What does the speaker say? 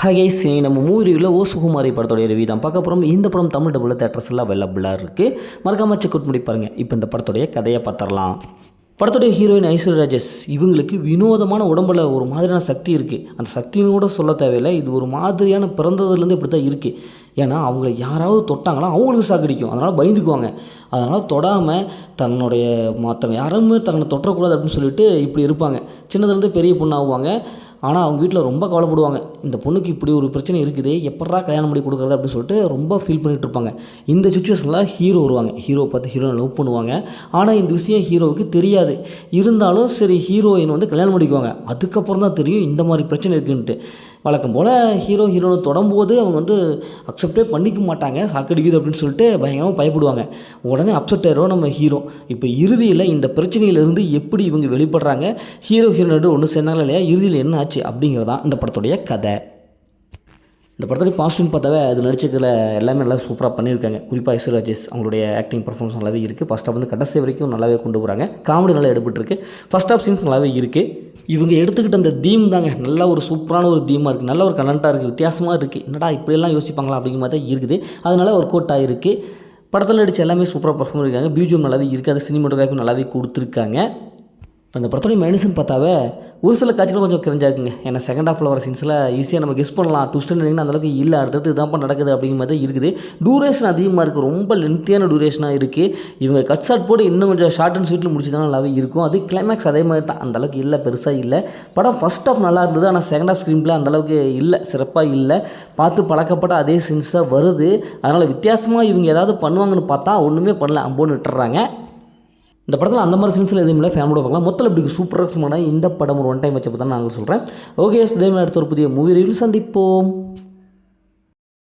Hi guys, நம்ம movie ரிவ்யூவில் சுகுமாரி படத்தோடைய ரிவ்யூ தான் பார்க்க போகிறோம். இந்த படம் தமிழ் டபுள் தேட்டர்ஸ் எல்லாம் அவைலபிளாக இருக்குது. மறக்காமல் செக் அவுட் பண்ணி பாருங்கள். இப்போ இந்த படத்தோடைய கதையை பார்த்துடலாம். படத்துடைய ஹீரோயின் ஐஸ்வர்யா ராஜேஷ் இவங்களுக்கு வினோதமான உடம்பில் ஒரு மாதிரியான சக்தி இருக்குது. அந்த சக்தின்னு கூட சொல்ல தேவையில்லை, இது ஒரு மாதிரியான பிறந்ததுலேருந்து இப்படி தான் இருக்குது. ஏன்னா அவங்கள யாராவது தொட்டாங்களா அவங்களுக்கு சாக்கடிக்கும், அதனால் பயந்துக்குவாங்க. அதனால் தொடாமல் தன்னுடைய மற்றவங்க யாருமே தன்னை தொட்டக்கூடாது அப்படின்னு சொல்லிட்டு இப்படி இருப்பாங்க. சின்னதுலேருந்து பெரிய பொண்ணு ஆகுவாங்க. ஆனால் அவங்க வீட்டில் ரொம்ப கவலைப்படுவாங்க, இந்த பொண்ணுக்கு இப்படி ஒரு பிரச்சனை இருக்குது, எப்படா கல்யாணம் பண்ணி கொடுக்குறது அப்படின்னு சொல்லிட்டு ரொம்ப ஃபீல் பண்ணிகிட்டு இருப்பாங்க. இந்த சுச்சுவேஷனில் ஹீரோ வருவாங்க. ஹீரோ பார்த்து ஹீரோயின் லவ் பண்ணுவாங்க. ஆனால் இந்த விஷயம் ஹீரோவுக்கு தெரியாது. இருந்தாலும் சரி ஹீரோயின் வந்து கல்யாணம் பண்ணிக்குவாங்க. அதுக்கப்புறம் தான் தெரியும் இந்த மாதிரி பிரச்சனை இருக்குன்ட்டு. வழக்கம் போல் ஹீரோனை தொடரும்போது அவங்க வந்து அக்செப்டே பண்ணிக்க மாட்டாங்க, சாக்கடிக்குது அப்படின்னு சொல்லிட்டு பயங்கரமாக பயப்படுவாங்க. உடனே அப்செட் ஆயிரும் நம்ம ஹீரோ. இப்போ இறுதியில் இந்த பிரச்சனையிலேருந்து எப்படி இவங்க வெளிப்படுறாங்க, ஹீரோயினோட ஒன்று சேர்ந்தாங்களா இல்லையா, இறுதியில் என்ன ஆச்சு அப்படிங்கிறதான் இந்த படத்துடைய கதை. இந்த படத்துடைய பாசிட்டிவ் பார்த்தாவே அது நடிச்சதில் எல்லாமே நல்லா சூப்பராக பண்ணியிருக்காங்க. குறிப்பாக ஐஸ்வர்யா ராஜேஷ் அவங்களுடைய ஆக்டிங் பர்ஃபார்மன்ஸ் நல்லாவே இருக்குது. ஃபஸ்ட் ஹாஃப் வந்து கடைசி வரைக்கும் நல்லாவே கொண்டு போகிறாங்க. காமெடி நல்லா எடுபட்டுருக்கு. ஃபஸ்ட் ஹாஃப் சீன்ஸ் நல்லாவே இருக்குது. இவங்க எடுத்துக்கிட்ட அந்த தீம் தாங்க நல்ல ஒரு சூப்பரான ஒரு தீமாக இருக்குது, நல்ல ஒரு கண்டென்ட்டாக இருக்குது, வித்தியாசமாக இருக்குது. என்னடா இப்படியெல்லாம் யோசிப்பாங்களா அப்படிங்கிற மாதிரி தான் இருக்குது. அதனால் ஒர்க் அவுட் ஆகிருக்கு. படத்தில் நடித்த எல்லாமே சூப்பராக பர்ஃபார்ம் பண்ணியிருக்காங்க. பிஜிஎம் நல்லாவே இருக்குது. அது சினிமாட்டோகிராஃபி நல்லாவே கொடுத்துருக்காங்க. இப்போ அந்த படத்தோடைய மைனஸ்ன்னு பார்த்தாவே ஒரு சில காட்சிகளும் கொஞ்சம் கிரிஞ்சாக இருக்குங்க. ஏன்னா செகண்ட் ஹாஃபில் வர சீன்ஸில் ஈஸியாக நம்ம கெஸ் பண்ணலாம், ட்விஸ்ட்டுன்னு அந்தளவுக்கு இல்லை, அடுத்தது இதான்ப்பா நடக்குது அப்படிங்கிற மாதிரி தான் இருக்குது. டூரேஷன் அதிகமாக இருக்குது, ரொம்ப லென்த்தியான டூரேஷனாக இருக்குது. இவங்க கட் ஷாட் போட்டு இன்னும் கொஞ்சம் ஷார்ட் அண்ட் ஸ்வீட்டில் முடிச்சுதான் நல்லாவே இருக்கும். அது கிளைமேக்ஸ் அதே மாதிரி தான், அந்தளவுக்கு இல்லை, பெருசாக இல்லை. படம் ஃபஸ்ட் ஹாஃப் நல்லா இருந்தது, ஆனால் செகண்ட் ஹாஃப் ஸ்க்ரீன் பிளே அந்தளவுக்கு இல்லை, சிறப்பாக இல்லை. பார்த்து பழக்கப்பட்ட அதே சீன்ஸ் தான் வருது. அதனால் வித்தியாசமாக இவங்க ஏதாவது பண்ணுவாங்கன்னு பார்த்தா ஒன்றுமே பண்ணல, அம்போன்னு விட்டுறாங்க. இந்த படத்தில் அந்த மாதிரி சீன்ஸில் எதுவும் இல்லை, ஃபேமிலியோட பார்க்கலாம். மொத்தம் இப்படி சூப்பராக இந்த படம் ஒரு ஒன் டைம் வச்சப்போ தான் நாங்கள் சொல்கிறேன். ஓகே, இதே மாதிரி அடுத்த ஒரு புதிய மூவி ரிவ்யூ சந்திப்போம்.